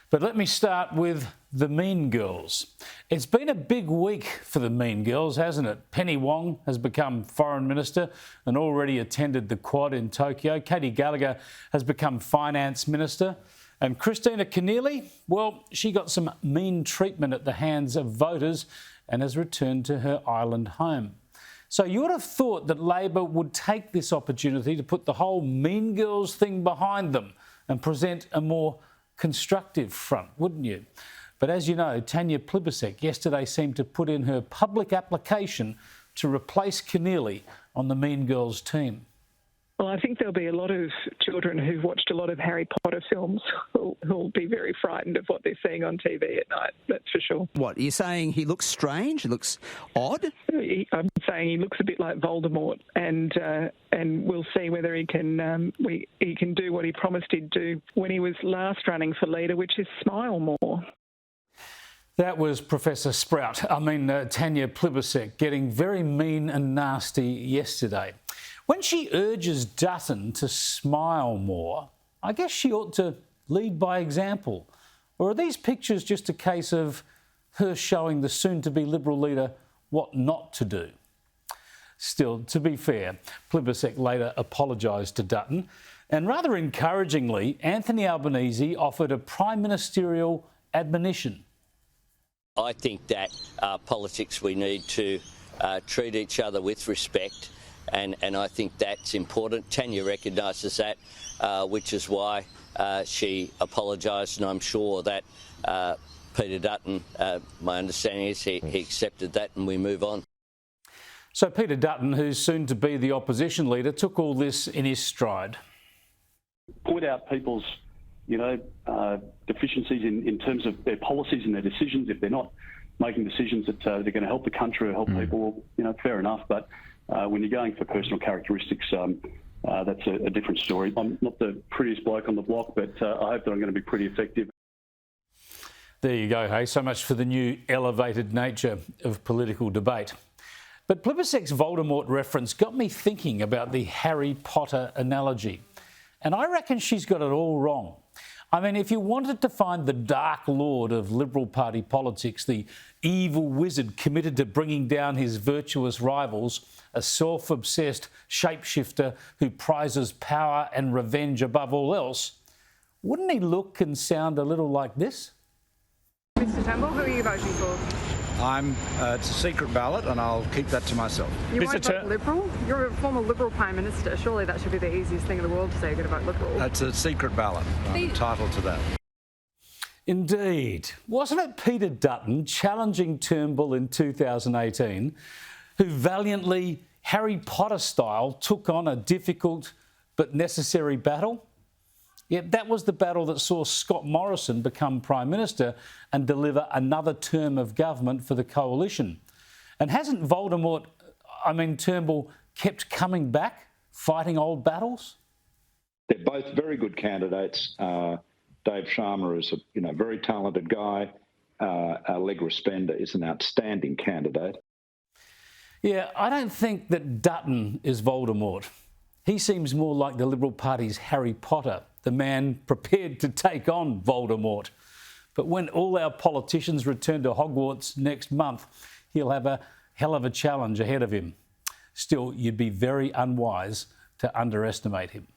But let me start with the Mean Girls. It's been a big week for the Mean Girls, hasn't it? Penny Wong has become Foreign Minister and already attended the Quad in Tokyo. Katie Gallagher has become Finance Minister. And Kristina Keneally, well, she got some mean treatment at the hands of voters and has returned to her island home. So you would have thought that Labor would take this opportunity to put the whole Mean Girls thing behind them and present a more constructive front, wouldn't you? But as you know, Tanya Plibersek yesterday seemed to put in her public application to replace Keneally on the Mean Girls team. Well, I think there'll be a lot of children who've watched a lot of Harry Potter films who'll be very frightened of what they're seeing on TV at night, that's for sure. What, you're saying he looks strange? He looks odd? I'm saying he looks a bit like Voldemort, and we'll see whether he can do what he promised he'd do when he was last running for leader, which is smile more. That was Professor Tanya Plibersek getting very mean and nasty yesterday. When she urges Dutton to smile more, I guess she ought to lead by example. Or are these pictures just a case of her showing the soon-to-be Liberal leader what not to do? Still, to be fair, Plibersek later apologised to Dutton, and rather encouragingly, Anthony Albanese offered a prime ministerial admonition. I think that politics, we need to treat each other with respect, and I think that's important. Tanya recognises that, which is why she apologised, and I'm sure that Peter Dutton, my understanding is he accepted that, and we move on. So Peter Dutton, who's soon to be the opposition leader, took all this in his stride. Point out people's deficiencies in terms of their policies and their decisions. If they're not making decisions that they're going to help the country or help people, fair enough. But when you're going for personal characteristics, that's a different story. I'm not the prettiest bloke on the block, but I hope that I'm going to be pretty effective. There you go, hey. So much for the new elevated nature of political debate. But Plibersek's Voldemort reference got me thinking about the Harry Potter analogy. And I reckon she's got it all wrong. I mean, if you wanted to find the Dark Lord of Liberal Party politics, the evil wizard committed to bringing down his virtuous rivals, a self-obsessed shapeshifter who prizes power and revenge above all else, wouldn't he look and sound a little like this? Mr Turnbull, who are you voting for? It's a secret ballot and I'll keep that to myself. You won't vote Liberal? You're a former Liberal Prime Minister. Surely that should be the easiest thing in the world to say you're going to vote Liberal. That's a secret ballot. I'm entitled to that. Indeed. Wasn't it Peter Dutton challenging Turnbull in 2018 who valiantly, Harry Potter style, took on a difficult but necessary battle? Yet that was the battle that saw Scott Morrison become Prime Minister and deliver another term of government for the coalition. And hasn't Turnbull, kept coming back, fighting old battles? They're both very good candidates. Dave Sharma is a very talented guy. Allegra Spender is an outstanding candidate. Yeah, I don't think that Dutton is Voldemort. He seems more like the Liberal Party's Harry Potter, the man prepared to take on Voldemort. But when all our politicians return to Hogwarts next month, he'll have a hell of a challenge ahead of him. Still, you'd be very unwise to underestimate him.